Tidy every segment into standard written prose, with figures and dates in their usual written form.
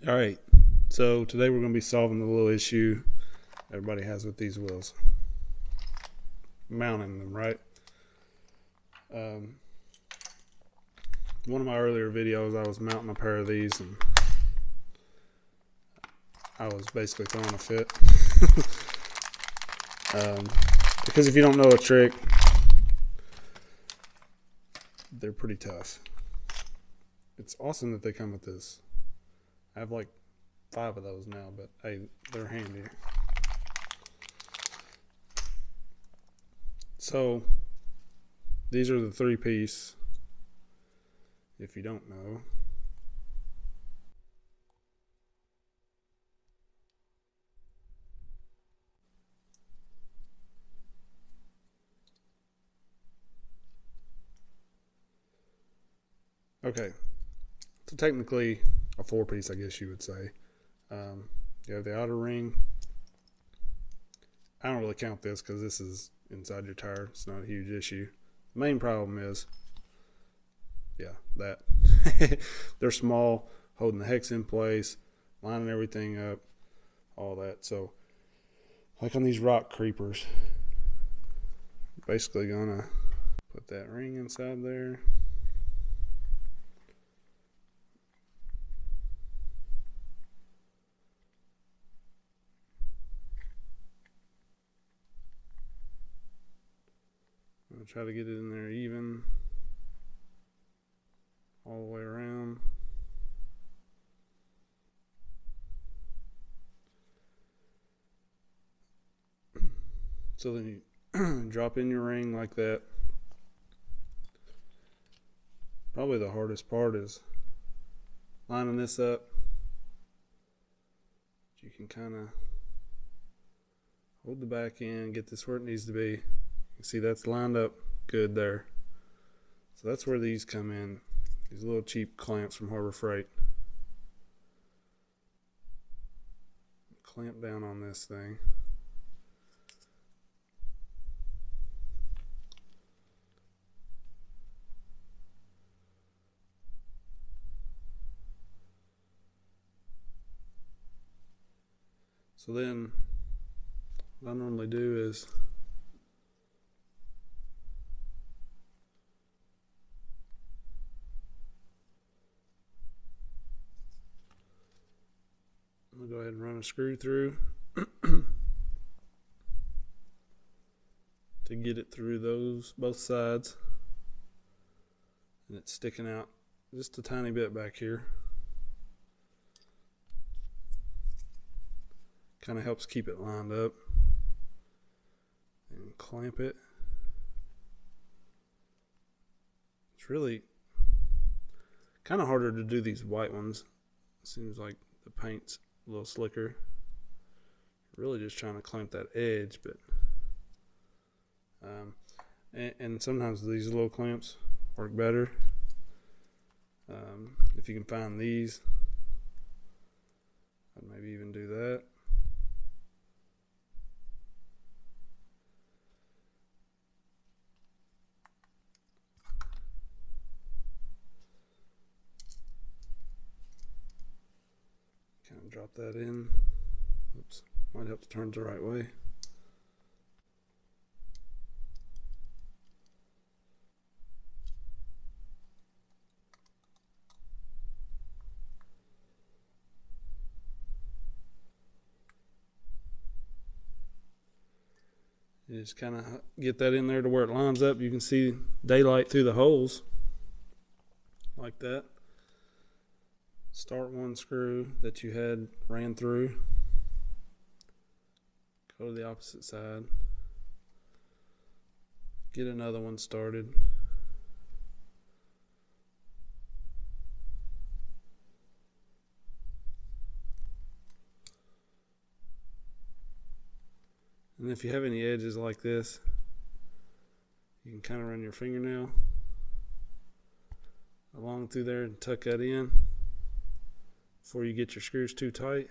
All right, so today we're going to be solving the little issue everybody has with these wheels. Mounting them, right? One of my earlier videos, I was mounting a pair of these and I was basically throwing a fit. Because if you don't know a trick, they're pretty tough. It's awesome that they come with this. I have like 5 of those now, but hey, they're handy. So these are the 3-piece, if you don't know. Okay, so technically a 4-piece, I guess you would say. You have the outer ring. I don't really count this because this is inside your tire. It's not a huge issue. The main problem is, yeah, that. They're small, holding the hex in place, lining everything up, all that. So, like on these rock creepers, basically gonna put that ring inside there. I'll try to get it in there even, all the way around. So then you drop in your ring like that. Probably the hardest part is lining this up. You can kind of hold the back end, get this where it needs to be. You see that's lined up good there. So that's where these come in. These little cheap clamps from Harbor Freight. Clamp down on this thing. So then what I normally do is I'm going to go ahead and run a screw through to get it through both sides, and it's sticking out just a tiny bit back here. Kind of helps keep it lined up, and clamp it. It's really kind of harder to do these white ones. It seems like the paint's a little slicker. Really just trying to clamp that edge, but and sometimes these little clamps work better. If you can find these, I'd maybe even do that. Kind of drop that in. Oops, might have to turn it the right way. You just kind of get that in there to where it lines up. You can see daylight through the holes like that. Start one screw that you had ran through. Go to the opposite side. Get another one started. And if you have any edges like this, you can kind of run your fingernail along through there and tuck that in before you get your screws too tight.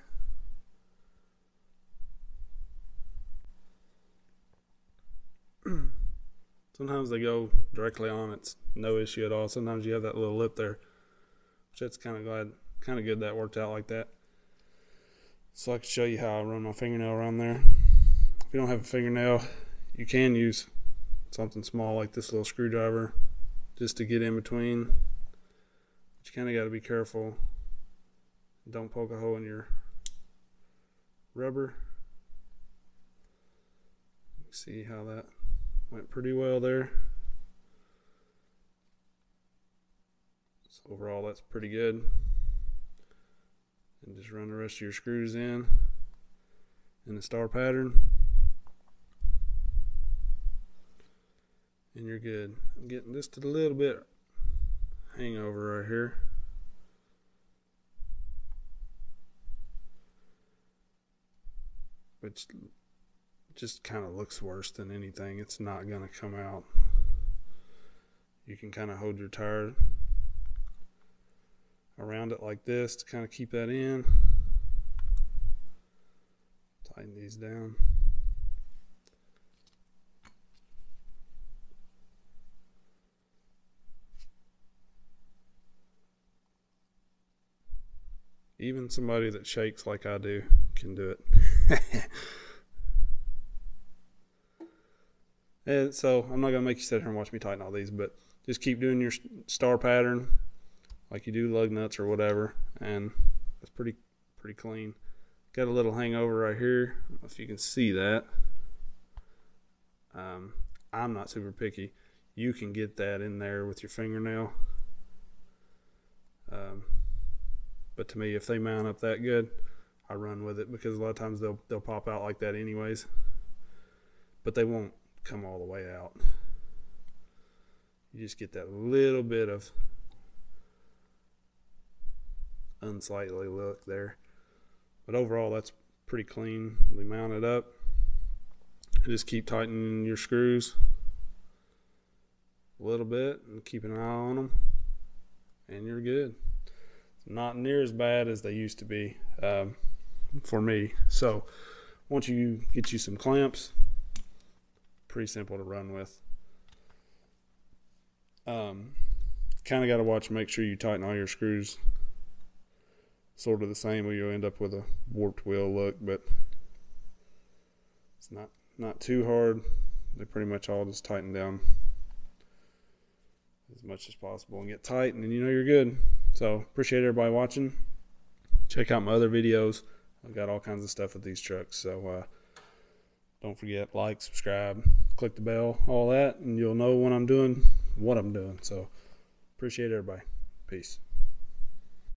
Sometimes they go directly on, it's no issue at all. Sometimes you have that little lip there, which that's kind of good that worked out like that. So I can show you how I run my fingernail around there. If you don't have a fingernail, you can use something small like this little screwdriver just to get in between. But you kind of got to be careful. Don't poke a hole in your rubber. See how that went pretty well there. So overall, that's pretty good. And just run the rest of your screws in the star pattern, and you're good. I'm getting just a little bit hangover right here. Which just kind of looks worse than anything. It's not going to come out. You can kind of hold your tire around it like this to kind of keep that in. Tighten these down. Even somebody that shakes like I do can do it. And so I'm not going to make you sit here and watch me tighten all these, but just keep doing your star pattern like you do lug nuts or whatever, and it's pretty clean. Got a little hangover right here. I don't know if you can see that. I'm not super picky. You can get that in there with your fingernail. But to me, if they mount up that good, I run with it, because a lot of times they'll pop out like that anyways. But they won't come all the way out. You just get that little bit of unsightly look there. But overall, that's pretty cleanly mounted up. Just keep tightening your screws a little bit and keep an eye on them, and you're good. It's not near as bad as they used to be for me. So once you get you some clamps, pretty simple to run with. Kind of got to watch and make sure you tighten all your screws sort of the same, or you'll end up with a warped wheel look, but it's not too hard. They pretty much all just tighten down as much as possible and get tight, and then you know you're good. So appreciate everybody watching. Check out my other videos. I've got all kinds of stuff with these trucks, so don't forget, like, subscribe, click the bell, all that, and you'll know when I'm doing what I'm doing. So appreciate everybody. Peace.